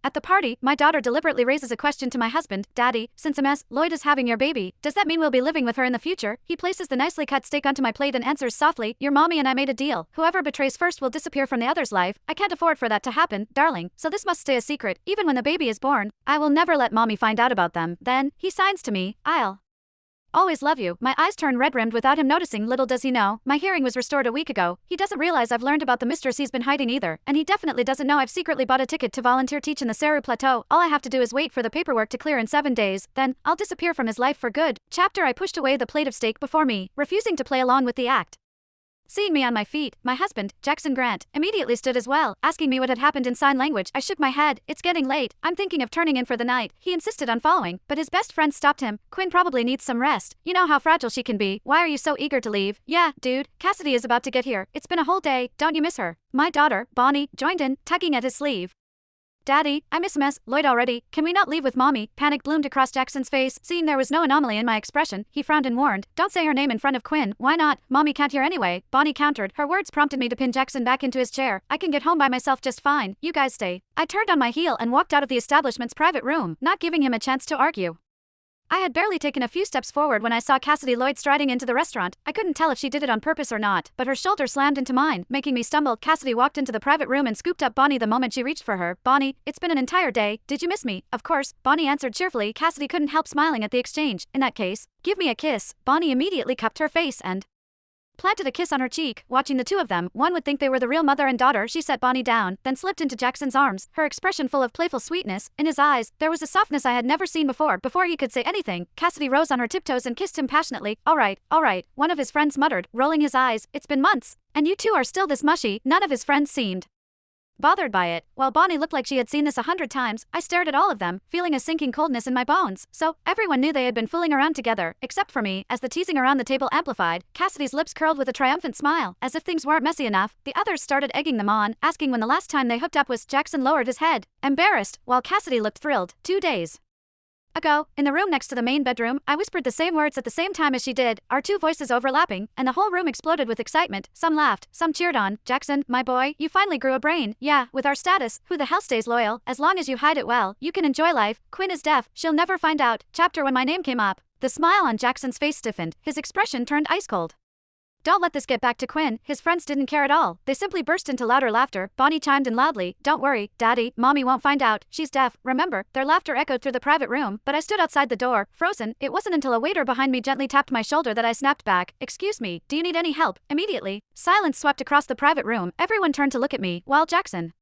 At the party, my daughter deliberately raises a question to my husband. Daddy, since Ms. Lloyd is having your baby, does that mean we'll be living with her in the future? He places the nicely cut steak onto my plate and answers softly, your mommy and I made a deal. Whoever betrays first will disappear from the other's life. I can't afford for that to happen, darling, so this must stay a secret, even when the baby is born. I will never let mommy find out about them. Then, he signs to me, I'll always love you. My eyes turn red-rimmed without him noticing. Little does he know, my hearing was restored a week ago. He doesn't realize I've learned about the mistress he's been hiding either. And he definitely doesn't know I've secretly bought a ticket to volunteer teach in the Seru Plateau. All I have to do is wait for the paperwork to clear in 7 days. Then, I'll disappear from his life for good. Chapter I pushed away the plate of steak before me, refusing to play along with the act. Seeing me on my feet, my husband, Jackson Grant, immediately stood as well, asking me what had happened in sign language. I shook my head. It's getting late. I'm thinking of turning in for the night. He insisted on following, but his best friend stopped him. Quinn probably needs some rest. You know how fragile she can be. Why are you so eager to leave? Yeah, dude, Cassidy is about to get here. It's been a whole day. Don't you miss her? My daughter, Bonnie, joined in, tugging at his sleeve. Daddy, I miss Ms. Lloyd already. Can we not leave with mommy? Panic bloomed across Jackson's face. Seeing there was no anomaly in my expression, he frowned and warned, don't say her name in front of Quinn. Why not? Mommy can't hear anyway. Bonnie countered. Her words prompted me to pin Jackson back into his chair. I can get home by myself just fine. You guys stay. I turned on my heel and walked out of the establishment's private room, not giving him a chance to argue. I had barely taken a few steps forward when I saw Cassidy Lloyd striding into the restaurant. I couldn't tell if she did it on purpose or not, but her shoulder slammed into mine, making me stumble. Cassidy walked into the private room and scooped up Bonnie the moment she reached for her. Bonnie, it's been an entire day. Did you miss me? Of course, Bonnie answered cheerfully. Cassidy couldn't help smiling at the exchange. In that case, give me a kiss. Bonnie immediately cupped her face and planted a kiss on her cheek. Watching the two of them, one would think they were the real mother and daughter. She set Bonnie down, then slipped into Jackson's arms, her expression full of playful sweetness. In his eyes, there was a softness I had never seen before. Before he could say anything, Cassidy rose on her tiptoes and kissed him passionately. All right, one of his friends muttered, rolling his eyes. It's been months, and you two are still this mushy. None of his friends seemed bothered by it. While Bonnie looked like she had seen this 100 times, I stared at all of them, feeling a sinking coldness in my bones. So, everyone knew they had been fooling around together, except for me. As the teasing around the table amplified, Cassidy's lips curled with a triumphant smile. As if things weren't messy enough, the others started egging them on, asking when the last time they hooked up was. Jackson lowered his head, embarrassed, while Cassidy looked thrilled. 2 days ago, in the room next to the main bedroom, I whispered the same words at the same time as she did, our two voices overlapping, and the whole room exploded with excitement. Some laughed, some cheered on. Jackson, my boy, you finally grew a brain. Yeah, with our status, who the hell stays loyal? As long as you hide it well, you can enjoy life. Quinn is deaf, she'll never find out. Chapter when my name came up, the smile on Jackson's face stiffened, his expression turned ice cold. Don't let this get back to Quinn. His friends didn't care at all. They simply burst into louder laughter. Bonnie chimed in loudly. Don't worry, Daddy, Mommy won't find out. She's deaf. Remember, their laughter echoed through the private room, but I stood outside the door, frozen. It wasn't until a waiter behind me gently tapped my shoulder that I snapped back. Excuse me, do you need any help? Immediately, silence swept across the private room. Everyone turned to look at me, while Jackson